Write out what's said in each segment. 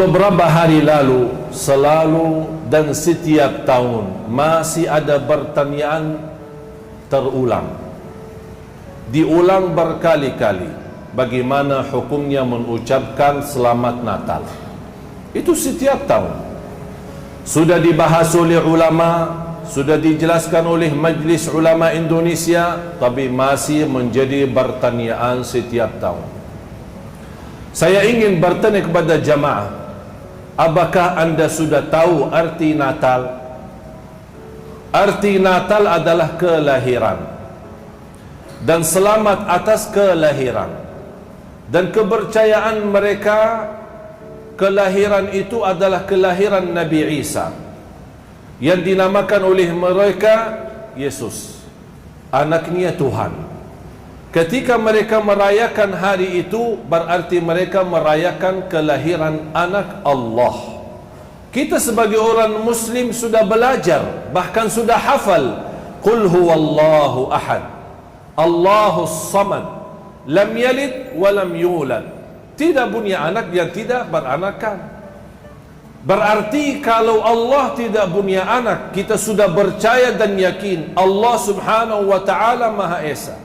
beberapa hari lalu, selalu dan setiap tahun masih ada pertanyaan terulang, diulang berkali-kali, bagaimana hukumnya mengucapkan Selamat Natal. Itu setiap tahun sudah dibahas oleh ulama, sudah dijelaskan oleh Majlis Ulama Indonesia, tapi masih menjadi pertanyaan setiap tahun. Saya ingin bertanya kepada jamaah, apakah anda sudah tahu arti Natal? Arti Natal adalah kelahiran, dan selamat atas kelahiran. Dan kepercayaan mereka, kelahiran itu adalah kelahiran Nabi Isa, yang dinamakan oleh mereka Yesus, anaknya Tuhan. Ketika mereka merayakan hari itu, berarti mereka merayakan kelahiran anak Allah. Kita sebagai orang Muslim sudah belajar, bahkan sudah hafal, Qul huwallahu ahad, Allahus samad, lam yalid wa lam yulad. Tidak punya anak yang tidak beranakan. Berarti kalau Allah tidak punya anak, kita sudah percaya dan yakin Allah subhanahu wa ta'ala Maha Esa,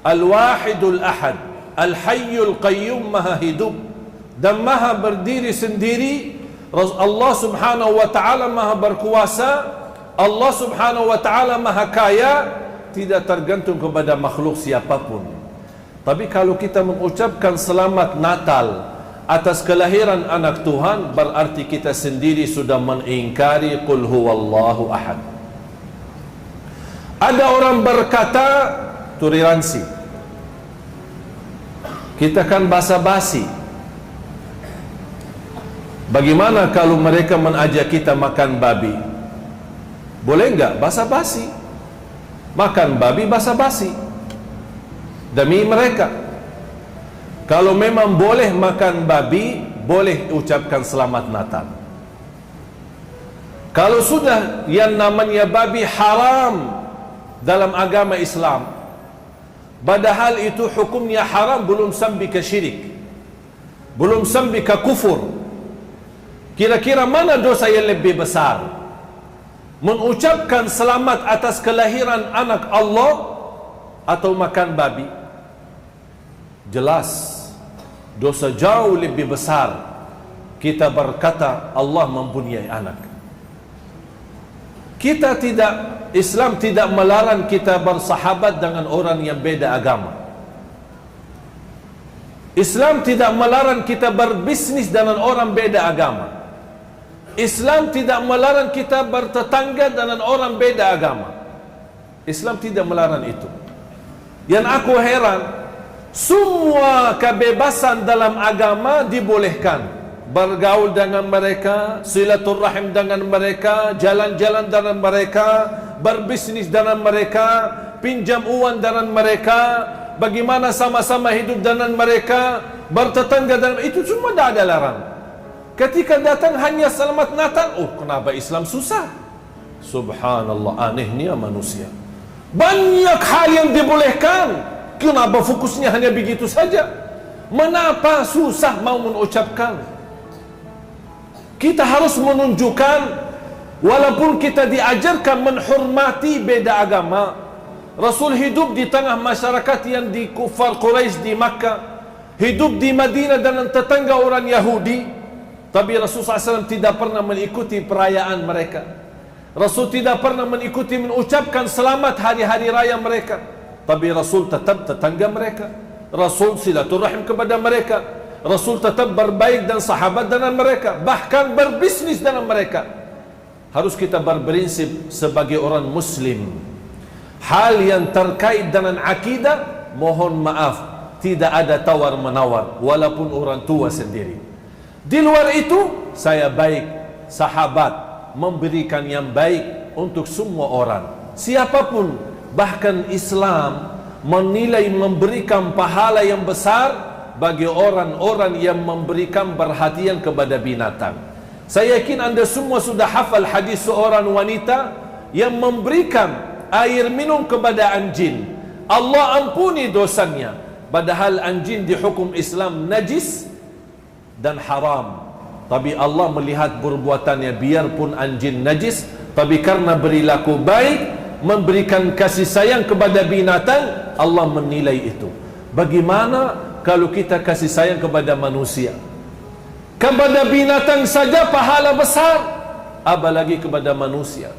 Al-Wahidul Ahad, Al-Hayyul Qayyum, Maha hidup dan Maha berdiri sendiri. Allah subhanahu wa ta'ala Maha berkuasa, Allah subhanahu wa ta'ala Maha kaya, tidak tergantung kepada makhluk siapapun. Tapi kalau kita mengucapkan Selamat Natal atas kelahiran anak Tuhan, berarti kita sendiri sudah mengingkari Qul huwallahu ahad. Ada orang berkata toleransi, kita kan basa-basi. Bagaimana kalau mereka mengajak kita makan babi? Boleh enggak basa-basi? Makan babi basa-basi demi mereka. Kalau memang boleh makan babi, boleh ucapkan Selamat Natal. Kalau sudah yang namanya babi haram dalam agama Islam, padahal itu hukumnya haram, belum sampai ke syirik, belum sampai ke kufur, kira-kira mana dosa yang lebih besar? Mengucapkan selamat atas kelahiran anak Allah atau makan babi? Jelas dosa jauh lebih besar kita berkata Allah mempunyai anak. Kita tidak, Islam tidak melarang kita bersahabat dengan orang yang beda agama. Islam tidak melarang kita berbisnis dengan orang beda agama. Islam tidak melarang kita bertetangga dengan orang beda agama. Islam tidak melarang itu. Yang aku heran, semua kebebasan dalam agama dibolehkan. Bergaul dengan mereka, silaturahim dengan mereka, jalan-jalan dengan mereka, berbisnis dengan mereka, pinjam uang dengan mereka, bagaimana sama-sama hidup dengan mereka, bertetangga dengan itu semua tidak ada larang. Ketika datang hanya Selamat Natal, oh kenapa Islam susah? Subhanallah, anehnya manusia. Banyak hal yang dibolehkan, kenapa fokusnya hanya begitu saja? Mengapa susah mau mengucapkan? Kita harus menunjukkan, walaupun kita diajarkan menghormati beda agama. Rasul hidup di tengah masyarakat yang di kufar Quraisy di Makkah, hidup di Madinah dengan tetangga orang Yahudi. Tapi Rasul SAW tidak pernah mengikuti perayaan mereka. Rasul tidak pernah mengikuti mengucapkan selamat hari-hari raya mereka. Tapi Rasul tetap tetangga mereka. Rasul silaturahim kepada mereka. Rasul tetap berbaik dan sahabat dengan mereka. Bahkan berbisnis dengan mereka. Harus kita berprinsip sebagai orang Muslim. Hal yang terkait dengan akidah, mohon maaf, tidak ada tawar-menawar, walaupun orang tua sendiri. Di luar itu, saya baik, sahabat, memberikan yang baik untuk semua orang, siapapun. Bahkan Islam menilai memberikan pahala yang besar bagi orang-orang yang memberikan perhatian kepada binatang. Saya yakin anda semua sudah hafal hadis seorang wanita yang memberikan air minum kepada anjing. Allah ampuni dosanya, padahal anjing dihukum Islam najis dan haram. tapi Allah melihat perbuatannya, biarpun anjing najis, tapi karena berilaku baik, memberikan kasih sayang kepada binatang, Allah menilai itu. Bagaimana kalau kita kasih sayang kepada manusia? Kepada binatang saja pahala besar, apalagi kepada manusia.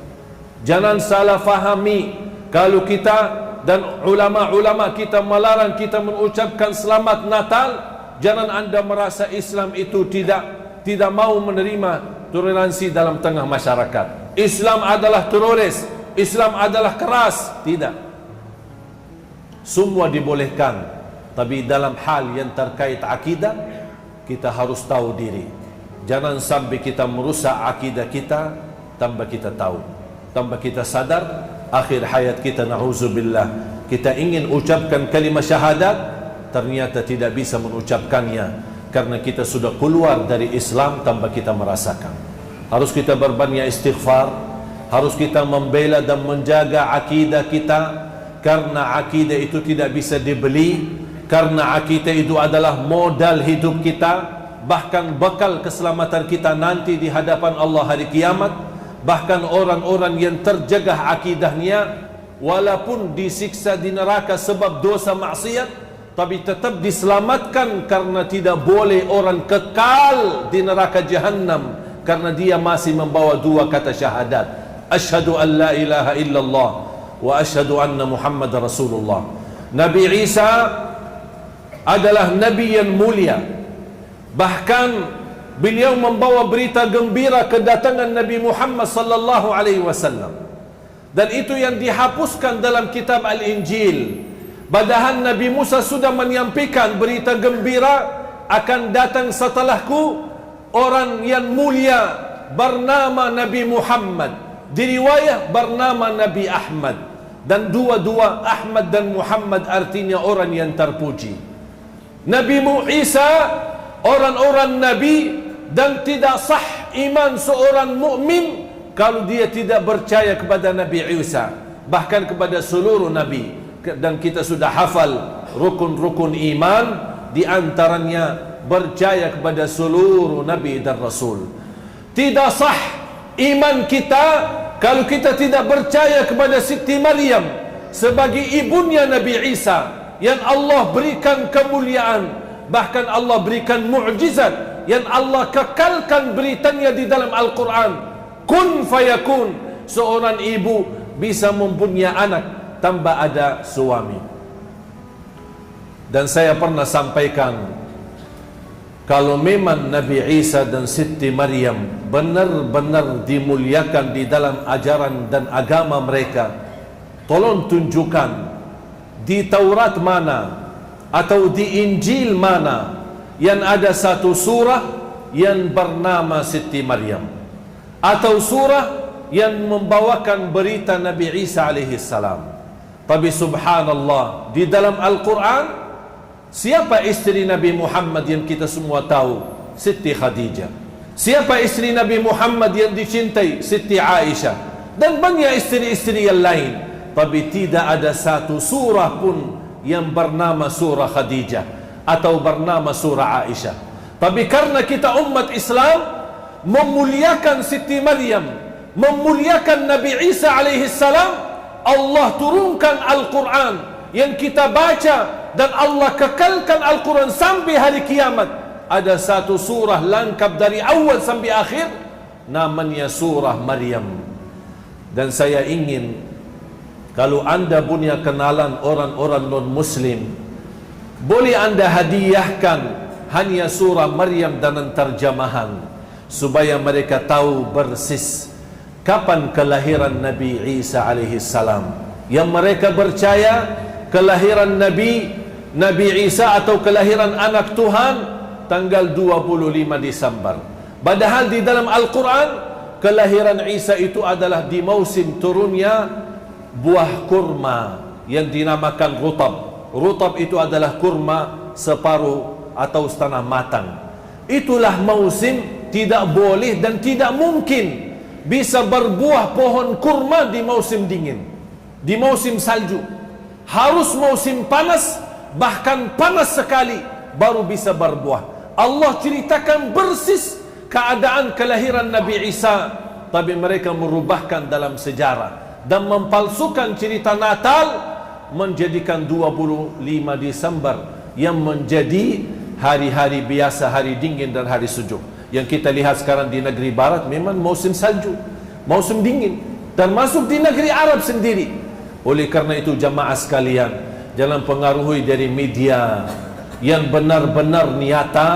Jangan salah fahami, kalau kita dan ulama-ulama kita melarang kita mengucapkan selamat Natal, jangan anda merasa Islam itu tidak mau menerima toleransi dalam tengah masyarakat. Islam adalah teroris, Islam adalah keras. Tidak. Semua dibolehkan, tapi dalam hal yang terkait akidah, kita harus tahu diri. Jangan sampai kita merusak akidah kita tanpa kita tahu, tanpa kita sadar. Akhir hayat kita, na'udzubillah, kita ingin ucapkan kalimat syahadat, ternyata tidak bisa mengucapkannya karena kita sudah keluar dari Islam tanpa kita merasakan. Harus kita berbanyak istighfar, harus kita membela dan menjaga akidah kita, karena akidah itu tidak bisa dibeli, karena akidah itu adalah modal hidup kita, bahkan bekal keselamatan kita nanti di hadapan Allah hari kiamat. Bahkan orang-orang yang terjaga akidahnya, walaupun disiksa di neraka sebab dosa maksiat, tapi tetap diselamatkan, karena tidak boleh orang kekal di neraka Jahannam karena dia masih membawa dua kata syahadat, asyhadu an la ilaha illallah wa asyhadu anna Muhammad Rasulullah. Nabi Isa adalah nabi yang mulia, bahkan beliau membawa berita gembira kedatangan Nabi Muhammad sallallahu alaihi wasallam, dan itu yang dihapuskan dalam kitab Al-Injil. Padahal Nabi Musa sudah menyampaikan berita gembira, akan datang setelahku orang yang mulia bernama Nabi Muhammad. Di riwayat bernama Nabi Ahmad, dan dua-dua Ahmad dan Muhammad artinya orang yang terpuji. Nabi Isa orang-orang nabi, dan tidak sah iman seorang mukmin kalau dia tidak percaya kepada Nabi Isa, bahkan kepada seluruh nabi. Dan kita sudah hafal rukun-rukun iman, di antaranya percaya kepada seluruh nabi dan rasul. Tidak sah iman kita kalau kita tidak percaya kepada Siti Maryam sebagai ibunya Nabi Isa, yang Allah berikan kemuliaan, bahkan Allah berikan mukjizat, yang Allah kekalkan beritanya di dalam Al-Quran. Kun fayakun, seorang ibu bisa mempunyai anak tanpa ada suami. Dan saya pernah sampaikan, kalau memang Nabi Isa dan Siti Maryam benar-benar dimuliakan di dalam ajaran dan agama mereka, tolong tunjukkan di Taurat mana atau di Injil mana yang ada satu surah yang bernama Siti Maryam, atau surah yang membawakan berita Nabi Isa alaihi salam. Tapi subhanallah, di dalam Al-Quran, siapa istri Nabi Muhammad yang kita semua tahu? Siti Khadijah. Siapa istri Nabi Muhammad yang dicintai? Siti Aisyah. Dan banyak istri-istri yang lain. Tapi tidak ada satu surah pun yang bernama surah Khadijah atau bernama surah Aisyah. Tapi karena kita umat Islam memuliakan Siti Maryam, memuliakan Nabi Isa alaihi salam, Allah turunkan Al-Quran yang kita baca, dan Allah kekalkan Al-Quran sampai hari kiamat. Ada satu surah lengkap dari awal sampai akhir, namanya surah Maryam. Dan saya ingin, kalau anda punya kenalan orang-orang non-muslim, boleh anda hadiahkan hanya surah Maryam dan terjemahan, supaya mereka tahu persis kapan kelahiran Nabi Isa alaihi salam. Yang mereka percaya kelahiran Nabi Isa atau kelahiran anak Tuhan tanggal 25 Desember. Padahal di dalam Al-Quran, kelahiran Isa itu adalah di musim turunnya buah kurma yang dinamakan rutab. Rutab itu adalah kurma separuh atau setengah matang. Itulah musim tidak boleh dan tidak mungkin bisa berbuah pohon kurma di musim dingin, di musim salju. Harus musim panas, bahkan panas sekali, baru bisa berbuah. Allah ceritakan persis keadaan kelahiran Nabi Isa, tapi mereka merubahkan dalam sejarah dan mempalsukan cerita Natal, menjadikan 25 Desember yang menjadi hari-hari biasa, hari dingin dan hari sejuk. Yang kita lihat sekarang di negeri barat memang musim salju, musim dingin, dan masuk di negeri Arab sendiri. Oleh karena itu jamaah sekalian, jangan pengaruhi dari media yang benar-benar nyata,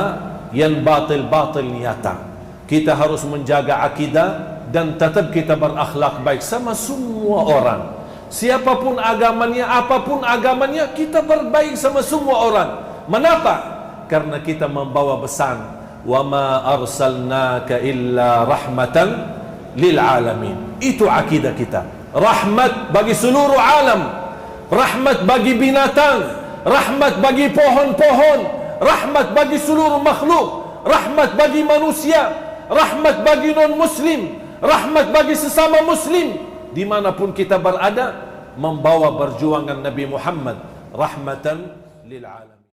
yang batil-batil nyata. Kita harus menjaga akidah dan tetap kita berakhlak baik sama semua orang. Siapapun agamanya, apapun agamanya, kita berbaik sama semua orang. Mengapa? Karena kita membawa pesan, wa ma arsalnaka illa rahmatan lil alamin. Itu akidah kita. Rahmat bagi seluruh alam, rahmat bagi binatang, rahmat bagi pohon-pohon, rahmat bagi seluruh makhluk, rahmat bagi manusia, rahmat bagi non-muslim, rahmat bagi sesama muslim. Dimanapun kita berada, membawa perjuangan Nabi Muhammad rahmatan lil alamin.